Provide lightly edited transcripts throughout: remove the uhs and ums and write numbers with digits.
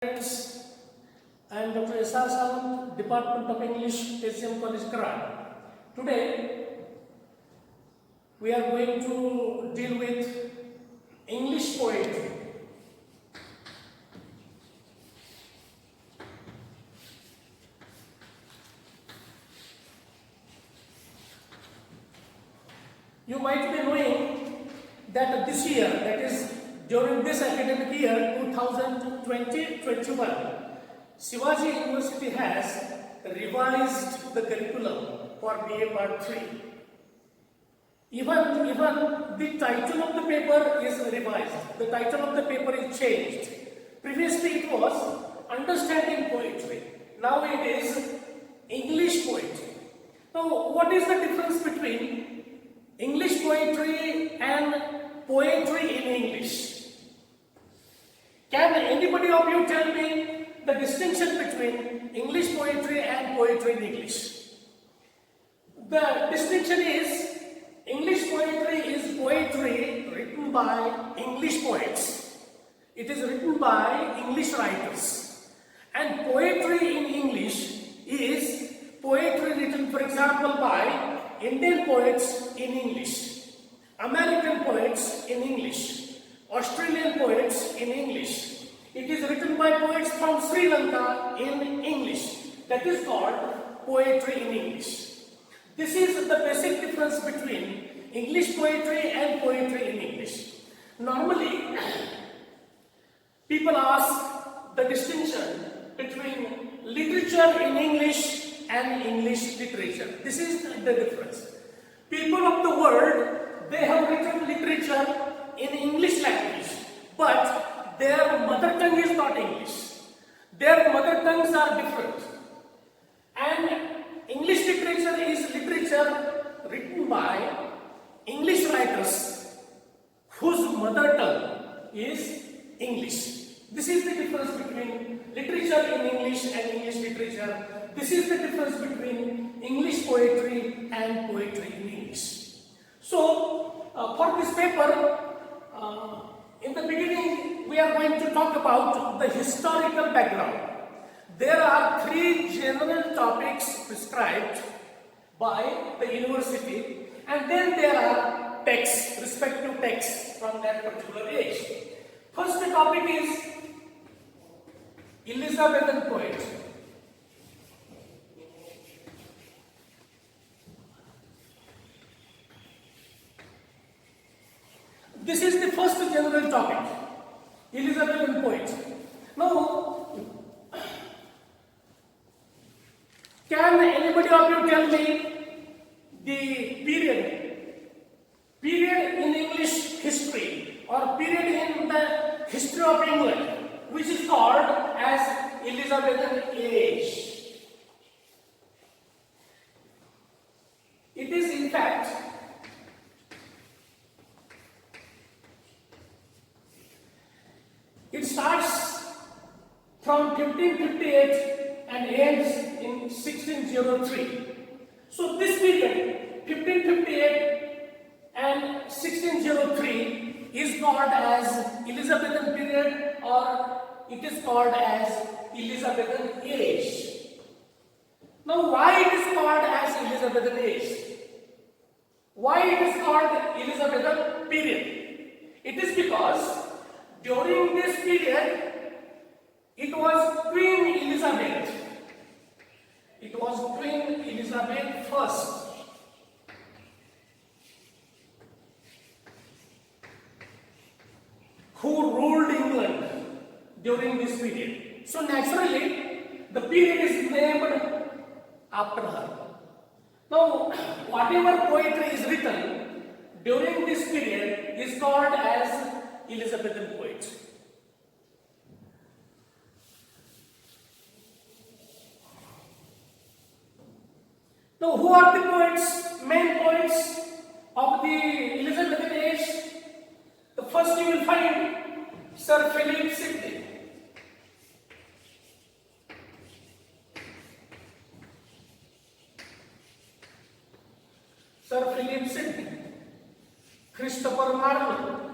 Friends, I am Dr. S.R. Sawant, Department of English, SCM College, Karad. Today, we are going to deal with English poetry. You might be knowing that this year, that is during this academic year 2020-21, Shivaji University has revised the curriculum for BA Part 3. Even the title of the paper is revised. The title of the paper is changed. Previously it was Understanding Poetry. Now it is English Poetry. Now what is the difference between English poetry and poetry in English? Can anybody of you tell me the distinction between English poetry and poetry in English? The distinction is English poetry is poetry written by English poets. It is written by English writers. And poetry in English is poetry written, for example, by Indian poets in English, American poets in English, Australian poets in English. It is written by poets from Sri Lanka in English. That is called poetry in English. This is the basic difference between English poetry and poetry in English. Normally, people ask the distinction between literature in English and English literature. This is the difference. People of the world, they have written literature in English language, but their mother tongue is not English. Their mother tongues are different. And English literature is literature written by English writers whose mother tongue is English. This is the difference between literature in English and English literature. This is the difference between English poetry and poetry in English. So, for this paper, in the beginning, we are going to talk about the historical background. There are three general topics prescribed by the university, and then there are texts, respective texts from that particular age. First, the topic is Elizabethan poetry. This is the first general topic, Elizabethan poetry. Now, can anybody of you tell me the period in English history or period in the history of England which is called as Elizabethan age? It is in fact it starts from 1558 and ends in 1603. So this period, 1558 and 1603, is called as Elizabethan period, or it is called as Elizabethan age. Now, why it is called as Elizabethan age? Why it is called Elizabethan period? It is because during this period, it was Queen Elizabeth. It was Queen Elizabeth first who ruled England during this period. So naturally, the period is named after her. Now, whatever poetry is written during this period is called as Elizabethan poetry. Now, who are the poets, main poets of the Elizabethan age? The first you will find Sir Philip Sidney. Sir Philip Sidney, Christopher Marlowe,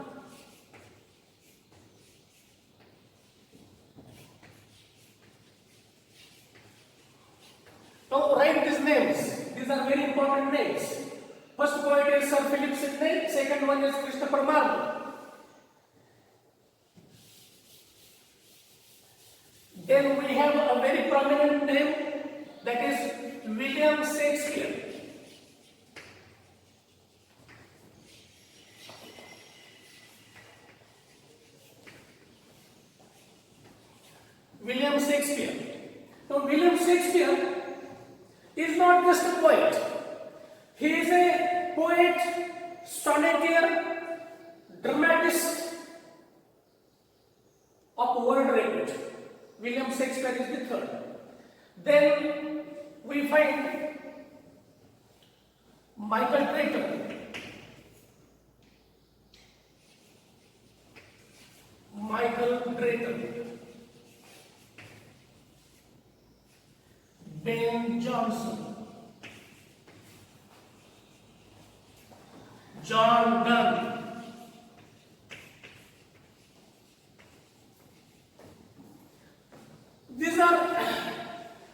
Now write these names. These are very important names. First poet is Sir Philip Sidney. Second one is Christopher Marlowe. Then we have a very prominent name, that is William Shakespeare. William Shakespeare. Now William Shakespeare is not just a poet. He is a poet, sonneteer, dramatist of world repute. William Shakespeare is the third. Then we find Michael Drayton. Michael Drayton. Ben Jonson. John Donne. These are,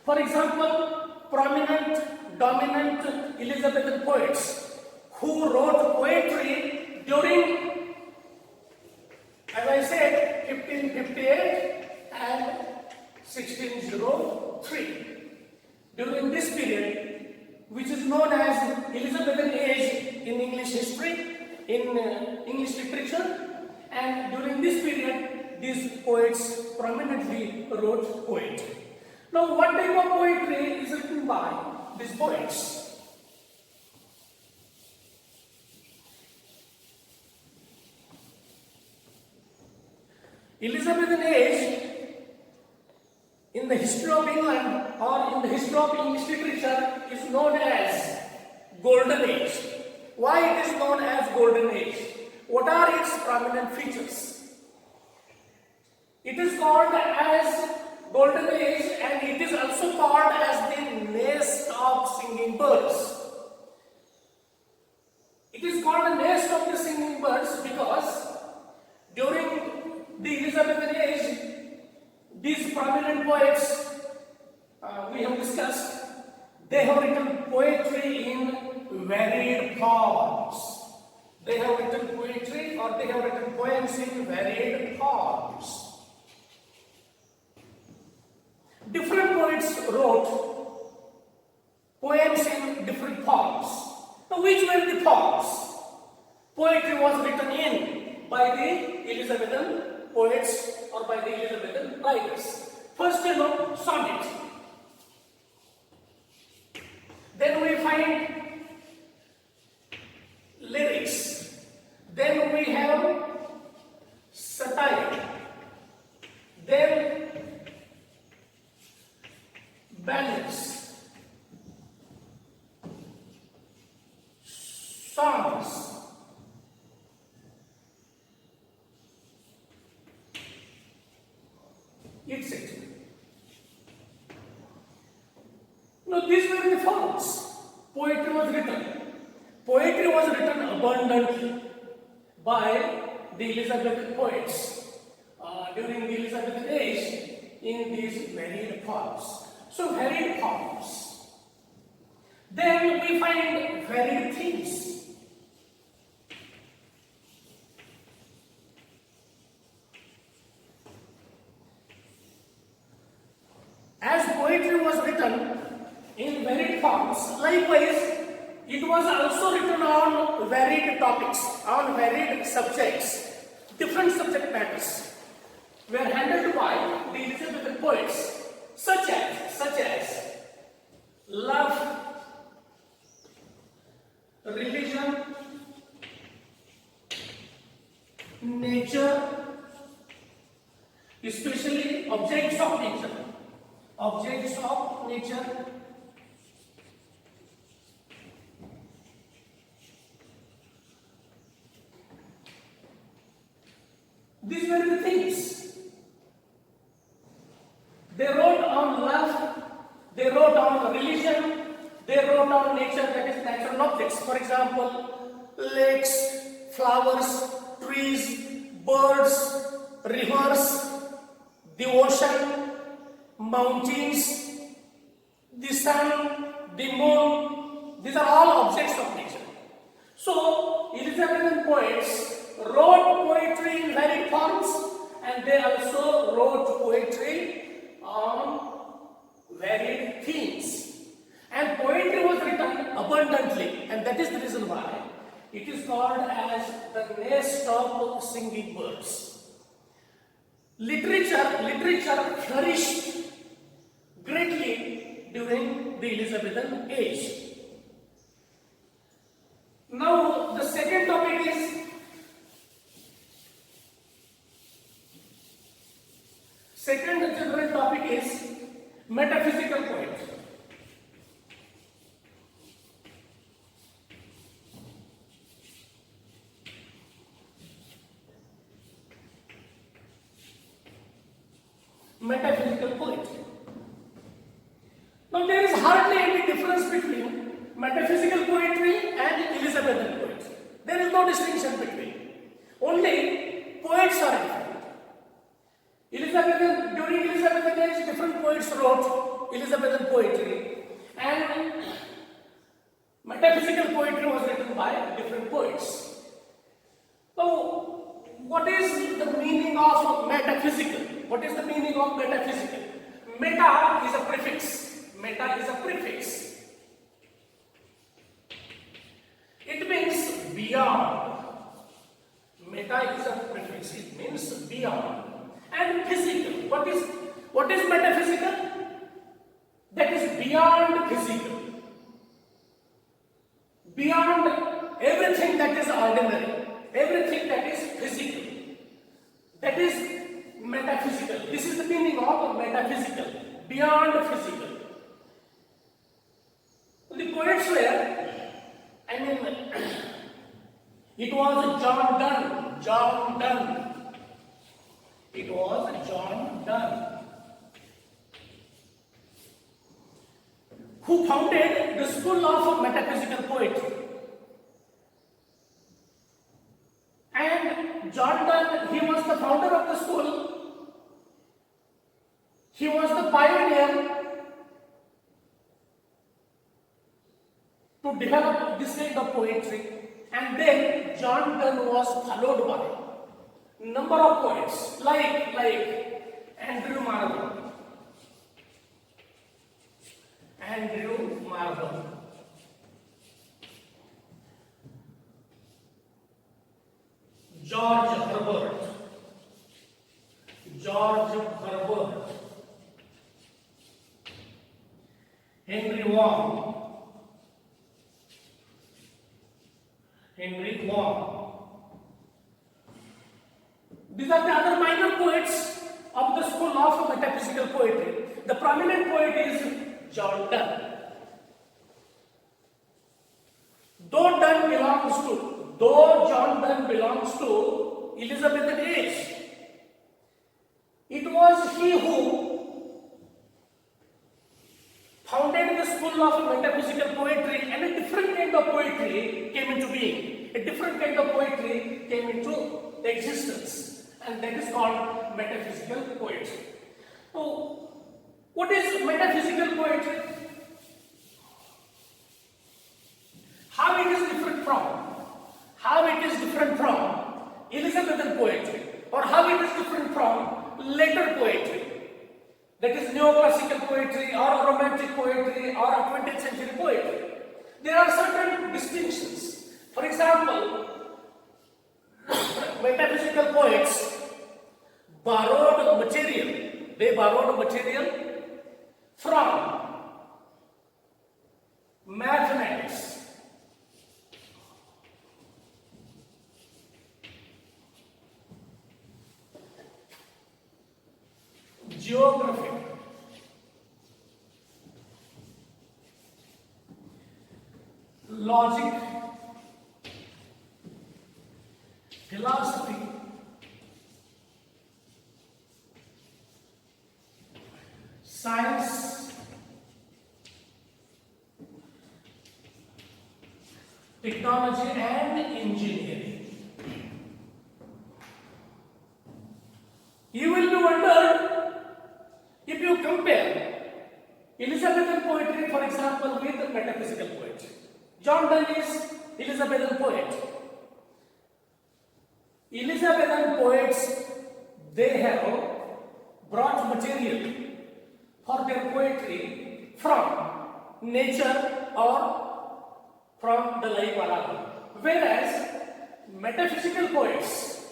for example, prominent, dominant Elizabethan poets who wrote poetry during, as I said, 1558 and 1603. During this period, which is known as Elizabethan age in English history, in English literature, and during this period, these poets prominently wrote poetry. Now, what type of poetry is written by these poets? Elizabethan age in the history of England or in the history of English literature is known as Golden Age. Why it is known as Golden Age? What are its prominent features? It is called as Golden Age and it is also called as the nest of singing birds. It is called the nest of the singing birds because during the Elizabethan age, these prominent poets we have discussed, they have written poetry in varied forms. They have written poetry or they have written poems in varied forms. Different poets wrote poems in different forms. Now, which were the forms poetry was written in by the Elizabethan poets or by the Elizabethan writers? First, sonnet. Then we find lyrics. Then we have satire. Then ballads, songs, etc. Now, these were the forms poetry was written. Poetry was written abundantly by the Elizabethan poets during the Elizabethan age in these varied forms. So, varied forms. Then we find varied themes. As poetry was written in varied forms, likewise, it was also written on varied topics, on varied subjects. Different subject matters were handled by the Elizabethan poets, such as love, religion, nature, especially objects of nature. Objects of nature, these were the things. They wrote on love, they wrote on religion, they wrote on nature, that is natural objects. For example, lakes, flowers, trees, birds, rivers, the ocean, mountains, the sun, the moon, these are all objects of nature. So, Elizabethan poets wrote poetry in varied forms, and they also wrote poetry on varied themes. And poetry was written abundantly, and that is the reason why it is called as the nest of singing birds. Literature flourished greatly during the Elizabethan age. Now, the second topic is general topic is metaphysical poetry. Metaphysical poetry. Now, there is hardly any difference between metaphysical poetry and Elizabethan poetry. There is no distinction between. Only poets are different. During Elizabethan age, different poets wrote Elizabethan poetry, and metaphysical poetry was written by different poets. So, what is the meaning of metaphysical? What is the meaning of metaphysical? Meta is a prefix. Meta is a prefix. It means beyond. Meta is a prefix. It means beyond. And physical. What is metaphysical? That is beyond physical. Beyond everything that is ordinary. Everything that is physical. That is metaphysical. This is the meaning of metaphysical. Beyond physical. The poets were, it was John Donne. John Donne. It was John Donne who founded the school of metaphysical poetry. And John Donne, he was the founder of the school. He was the pioneer to develop this kind of poetry. And then John Donne was followed by number of poets like Andrew Marvell, George Herbert, Henry Vaughan. These are the other minor poets of the school of metaphysical poetry. The prominent poet is John Donne. Though John Donne belongs to Elizabethan age, it was he who founded the school of metaphysical poetry, and a different kind of poetry came into being. A different kind of poetry came into existence, and that is called metaphysical poetry. So, what is metaphysical poetry? How it is different from Elizabethan poetry, or how it is different from later poetry, that is neoclassical poetry or romantic poetry or 20th century poetry. There are certain distinctions. For example, metaphysical poets borrowed material from mathematics, geography, logic, philosophy, science, technology, and engineering. You will be wondered if you compare Elizabethan poetry example with metaphysical poet. John Donne is Elizabethan poet. Elizabethan poets, they have brought material for their poetry from nature or from the life around. Whereas metaphysical poets,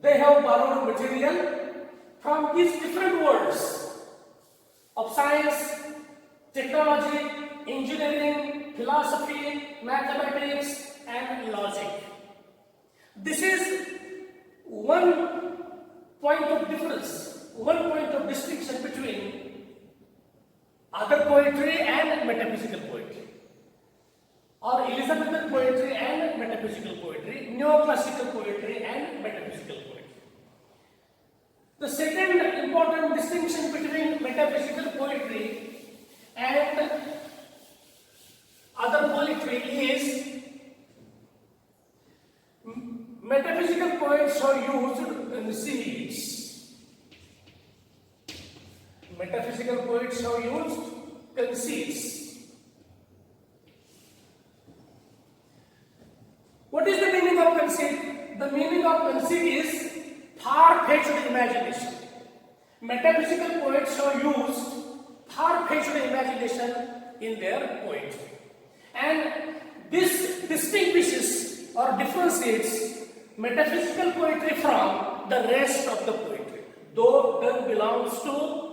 they have borrowed material from these different worlds of science, technology, engineering, philosophy, mathematics, and logic. This is one point of difference, one point of distinction between other poetry and metaphysical poetry, or Elizabethan poetry and metaphysical poetry, neoclassical poetry and metaphysical poetry. The second important distinction between metaphysical poetry and other poetry is metaphysical poets are used conceits. Metaphysical poets have used conceits. What is the meaning of conceit? The meaning of conceit is far-fetched imagination. Metaphysical poets have used far-fetched imagination in their poetry. And this distinguishes or differentiates metaphysical poetry from the rest of the poetry. Though Donne belongs to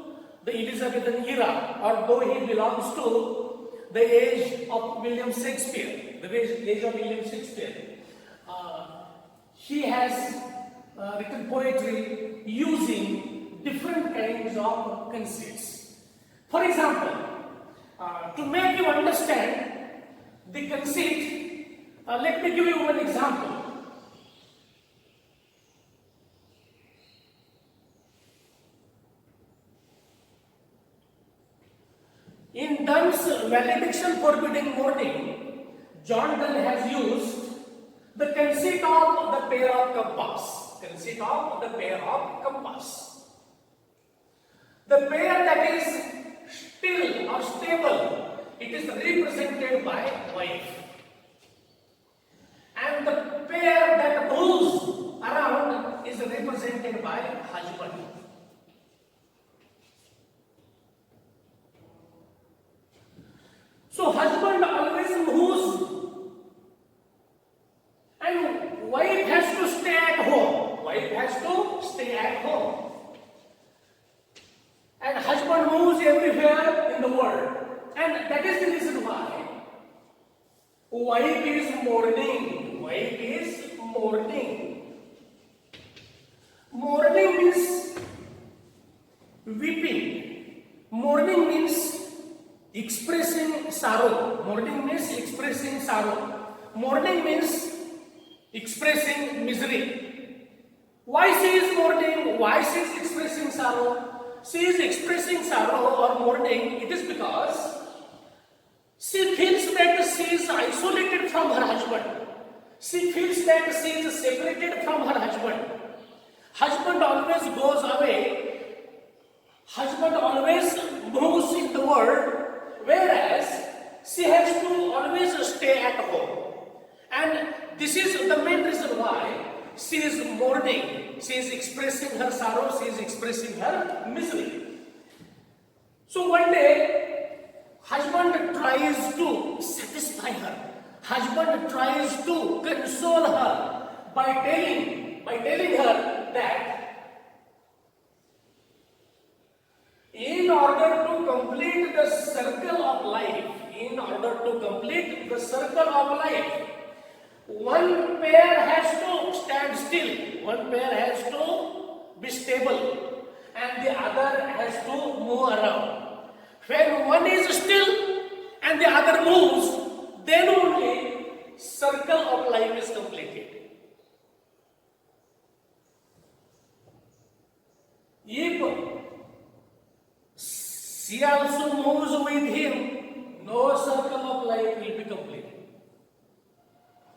the Elizabethan era, or though he belongs to the age of William Shakespeare, the age of William Shakespeare, he has written poetry using different kinds of conceits. For example, to make you understand the conceit, let me give you one example. In Donne's valediction forbidding mourning, John Donne has used the conceit of the pair of compass. Conceit of the pair of compass. The pair that is still or stable, it is represented by wife. And the pair that moves around is represented by husband. So husband always moves and wife has to stay at home. Wife has to stay at home. And husband moves everywhere in the world. And that is the reason why wife is mourning. Wife is mourning. Mourning means weeping. Mourning means expressing sorrow. Mourning means expressing sorrow. Mourning means expressing misery. Why she is mourning? Why she is expressing sorrow? She is expressing sorrow or mourning. It is because she feels that she is isolated from her husband. She feels that she is separated from her husband. Husband always goes away. Husband always moves in the world, whereas she has to always stay at home. And this is the main reason why she is mourning. She is expressing her sorrow. She is expressing her misery. So one day, husband tries to satisfy her. Husband tries to console her by telling her that in order to complete the circle of life, one pair has to stand still, one pair has to be stable, and the other has to move around. When one is still and the other moves, then only circle of life is completed. If she also moves with him, no circle of life will be completed.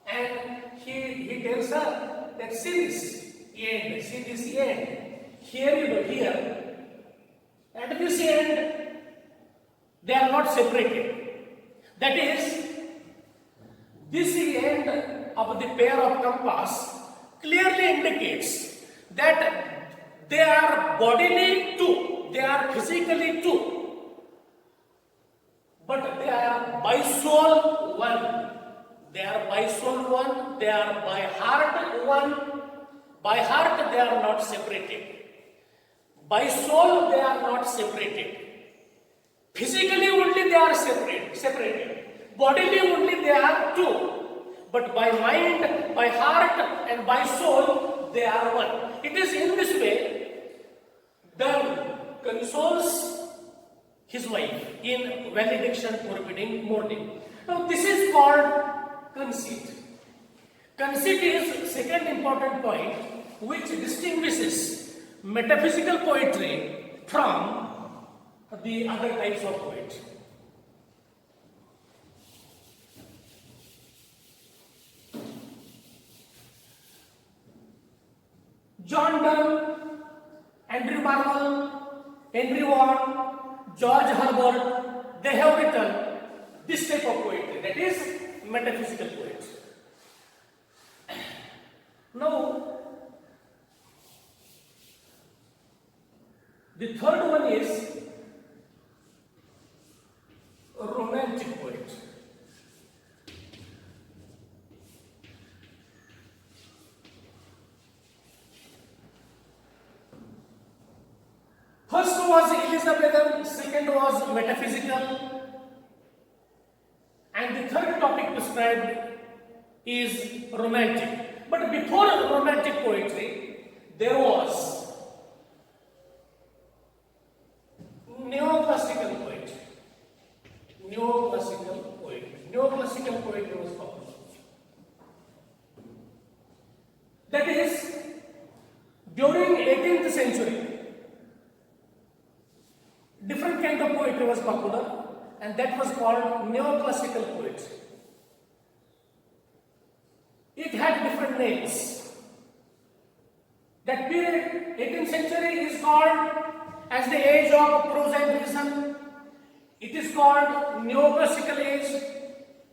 And he tells her that see this end, here. At this end, they are not separated. That is, this end of the pair of compass clearly indicates that they are bodily two, they are physically two, but they are by soul one. They are by soul one, they are by heart one. By heart they are not separated. By soul they are not separated. Physically only they are separated. Bodily only they are two. But by mind, by heart and by soul they are one. It is in this way Donne consoles his wife in valediction forbidding mourning. Now this is called conceit. Conceit is second important point which distinguishes metaphysical poetry from the other types of poetry. John Donne, Andrew Marvell, Henry Vaughan, George Herbert, they have written this type of poetry, that is metaphysical poetry. Now, the third one is romantic poetry. First was Elizabethan, second was metaphysical, and the third topic prescribed is romantic. But before romantic poetry, there was neoclassical poetry. Neoclassical poetry. Neoclassical poetry was popular. That is, during 18th century, different kind of poetry was popular, and that was called neoclassical poetry. It had different names. That period, 18th century, is called as the age of prose and reason. It is called neoclassical age.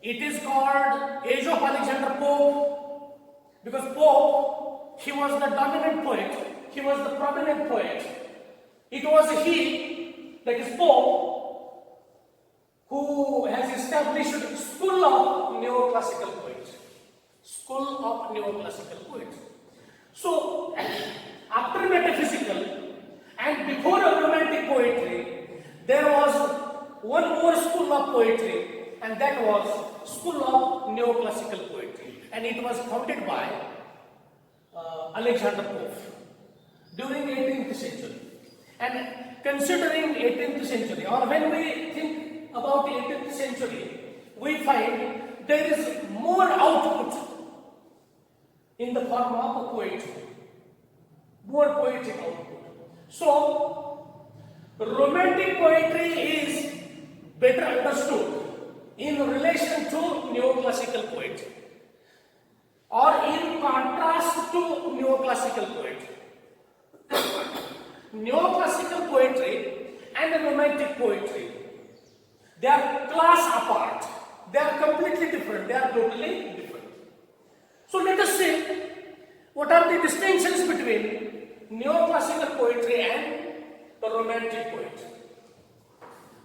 It is called age of Alexander Pope, because Pope, he was the dominant poet, he was the prominent poet. It was he, that is Pope, who has established school of neoclassical poetry. School of neoclassical poetry. So, after metaphysical and before romantic poetry, there was one more school of poetry, and that was school of neoclassical poetry, and it was founded by Alexander Pope during 18th century. And considering 18th century, or when we think about 18th century, we find there is more output in the form of poetry, more poetic output. So, romantic poetry is better understood in relation to neoclassical poetry, or in contrast to neoclassical poetry. Neoclassical poetry and romantic poetry, they are class apart. They are completely different. They are totally different. So let us see what are the distinctions between neoclassical poetry and the romantic poetry.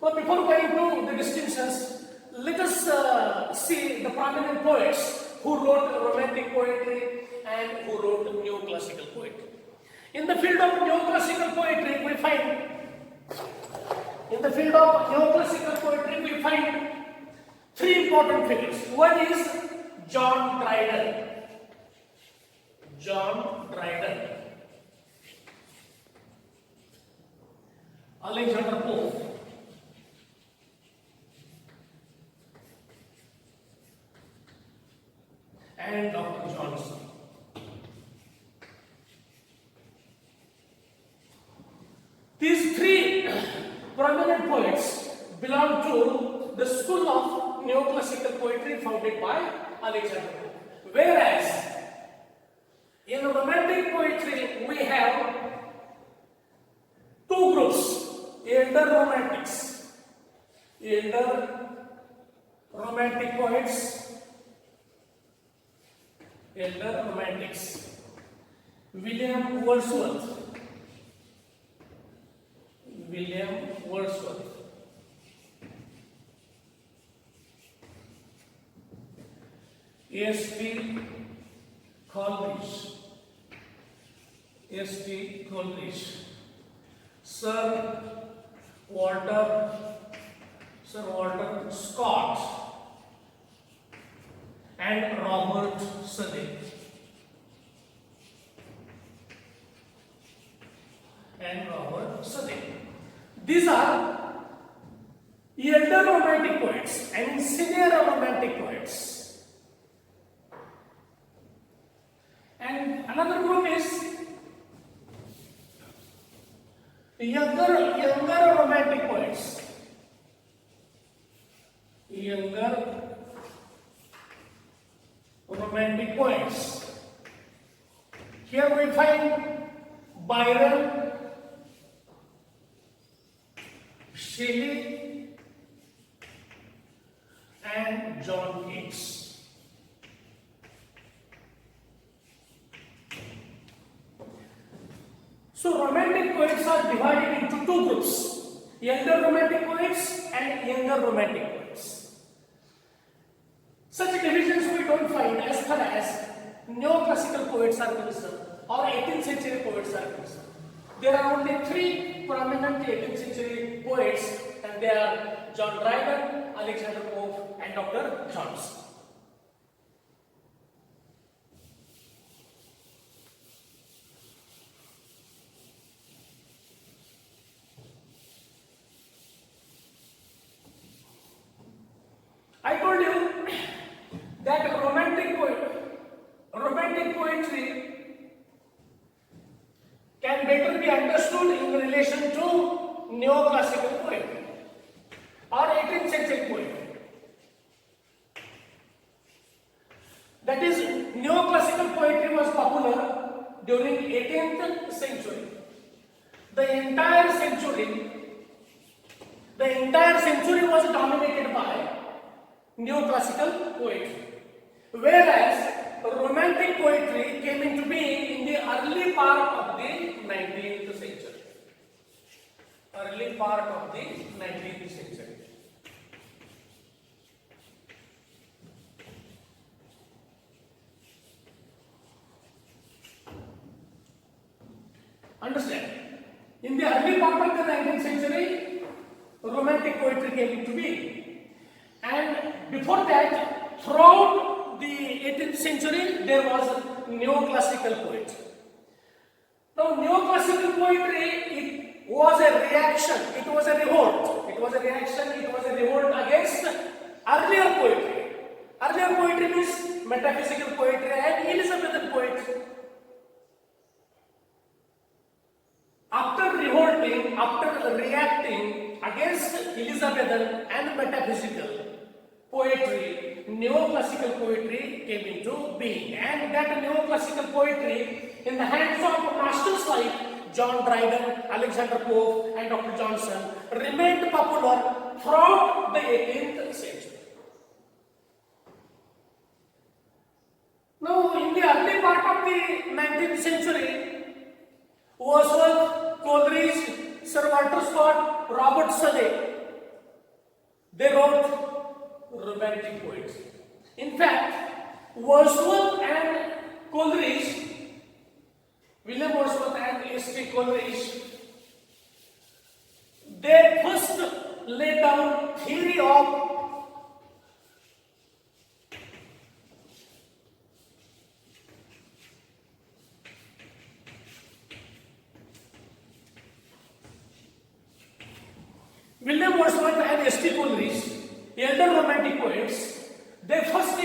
But before going to the distinctions, let us see the prominent poets who wrote romantic poetry and who wrote neoclassical poetry. In the field of neoclassical poetry, we find three important figures. One is John Dryden. Alexander Pope, and Dr. Johnson. These three prominent poets belong to the school of neoclassical poetry founded by Alexander Pope. Whereas in romantic poetry we have two groups, elder romantics elder romantic poets, elder romantics. William Wordsworth. William Wordsworth. A.S.T. Coleridge. A.S.T. Coleridge. Sir Walter Scott and Robert Southey. These are elder romantic poets and senior romantic poets. And another group is younger romantic poets. Younger romantic poets. Here we find Byron, Shelley, and John Keats. So romantic poets are divided into two groups: elder romantic poets and younger romantic poets. Such divisions we don't find as far as neoclassical poets are concerned or 18th century poets are concerned. There are only three prominent 18th century poets, and they are John Dryden, Alexander Pope, and Dr. Johnson. I told you that romantic poetry can better be understood in relation to neoclassical poetry or 18th century poetry. That is, neoclassical poetry was popular during 18th century. The entire century was dominated by neoclassical poetry, whereas romantic poetry came into being in the early part of the 19th century. Early part of the 19th century. Understand? In the early part of the 19th century, romantic poetry came into being. And before that, throughout the 18th century, there was neoclassical poetry. Now, neoclassical poetry, it was a reaction, it was a revolt. It was a reaction, it was a revolt against earlier poetry. Earlier poetry means metaphysical poetry and Elizabethan poetry. After revolting, after reacting against Elizabethan and metaphysical poetry, neoclassical poetry came into being, and that neoclassical poetry in the hands of masters like John Dryden, Alexander Pope, and Dr. Johnson remained popular throughout the 18th century. Now, in the early part of the 19th century, Wordsworth, Coleridge, Sir Walter Scott, Robert Southey, they wrote romantic poetry. In fact, Wordsworth and Coleridge, William Wordsworth and A.S.T. Coleridge, they first laid down theory of William Wordsworth and A.S.T. Coleridge, elder romantic poets, they first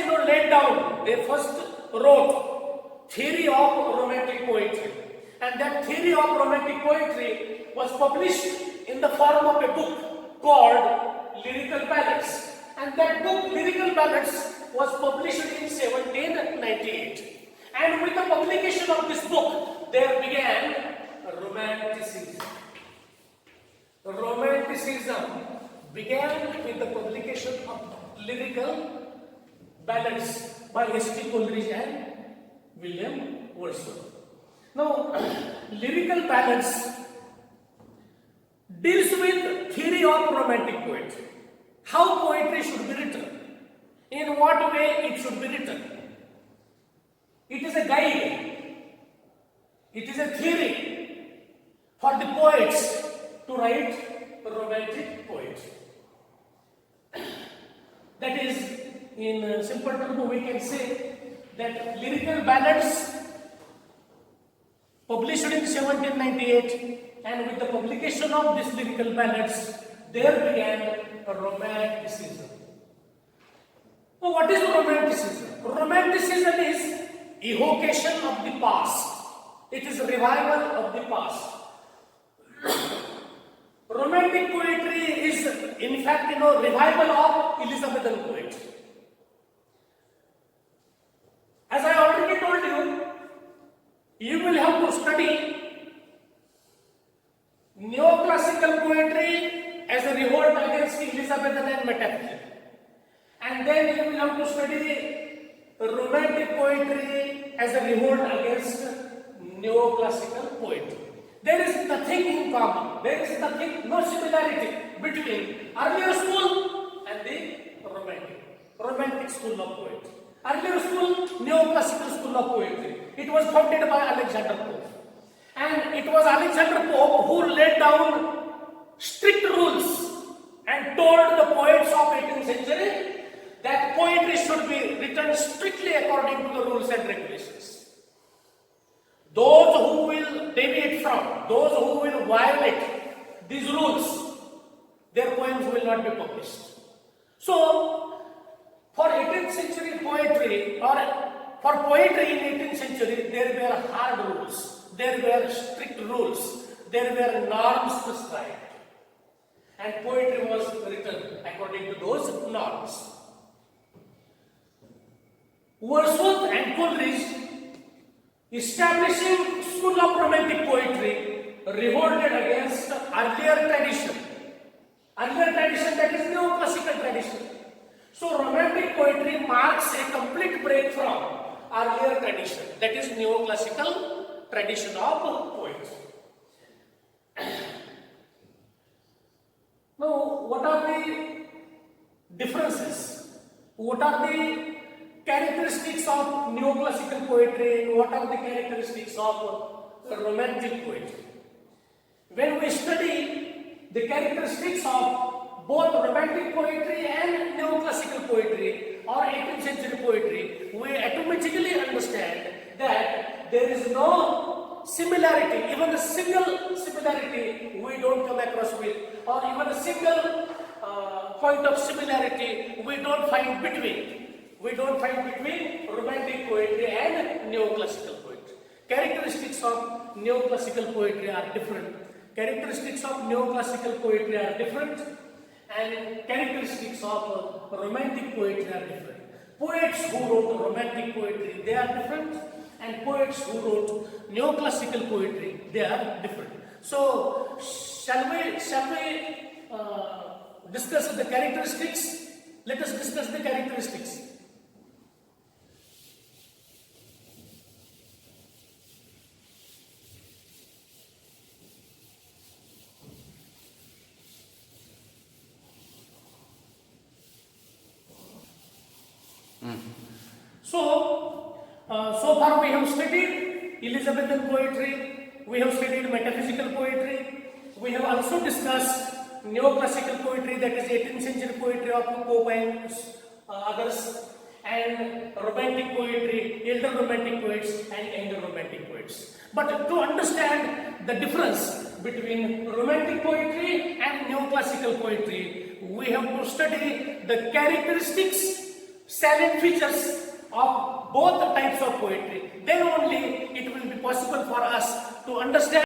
they first wrote theory of romantic poetry, and that theory of romantic poetry was published in the form of a book called Lyrical Ballads, and that book Lyrical Ballads was published in 1798, and with the publication of this book there began Romanticism. Romanticism began with the publication of lyrical ballads by S.T. Coleridge and William Wordsworth. Now, lyrical ballads deals with theory of romantic poetry. How poetry should be written, in what way it should be written. It is a guide, it is a theory for the poets to write romantic poetry. That is, in simple terms, we can say that lyrical ballads published in 1798, and with the publication of these lyrical ballads, there began romanticism. Now, what is romanticism? Romanticism is evocation of the past. It is revival of the past. Romantic poetry is, in fact, revival of Elizabethan poetry. As I already told you, you will have to study neoclassical poetry as a revolt against Elizabethan and metaphysics. And then you will have to study romantic poetry as a revolt against neoclassical poetry. There is nothing in common. There is nothing, no similarity between earlier school and the romantic school of poetry. Earlier school, neoclassical school of poetry. It was founded by Alexander Pope. And it was Alexander Pope who laid down strict rules and told the poets of 18th century that poetry should be written strictly according to the rules and regulations. Those who will deviate from, those who will violate these rules, their poems will not be published. So, for 18th century poetry, or for poetry in 18th century, there were hard rules, there were strict rules, there were norms prescribed. And poetry was written according to those norms. Wordsworth and Coleridge, establishing school of romantic poetry, revolted against earlier tradition. Earlier tradition, that is neoclassical tradition. So romantic poetry marks a complete break from earlier tradition, that is neoclassical tradition of poetry. Now, what are the differences? What are the characteristics of neoclassical poetry? What are the characteristics of romantic poetry? When we study the characteristics of both romantic poetry and neoclassical poetry or 18th century poetry, we automatically understand that there is no similarity, even a single similarity we don't come across with, or even a single point of similarity we don't find between. We don't find between romantic poetry and neoclassical poetry. Characteristics of neoclassical poetry are different. Characteristics of neoclassical poetry are different, and characteristics of romantic poetry are different. Poets who wrote romantic poetry, they are different, and poets who wrote neoclassical poetry, they are different. So, shall we discuss the characteristics? Let us discuss the characteristics. So far we have studied Elizabethan poetry, we have studied metaphysical poetry, we have also discussed neoclassical poetry, that is 18th century poetry of Pope and others, and romantic poetry, elder romantic poets and younger romantic poets. But to understand the difference between romantic poetry and neoclassical poetry, we have to study the characteristics, salient features of both the types of poetry. Then only it will be possible for us to understand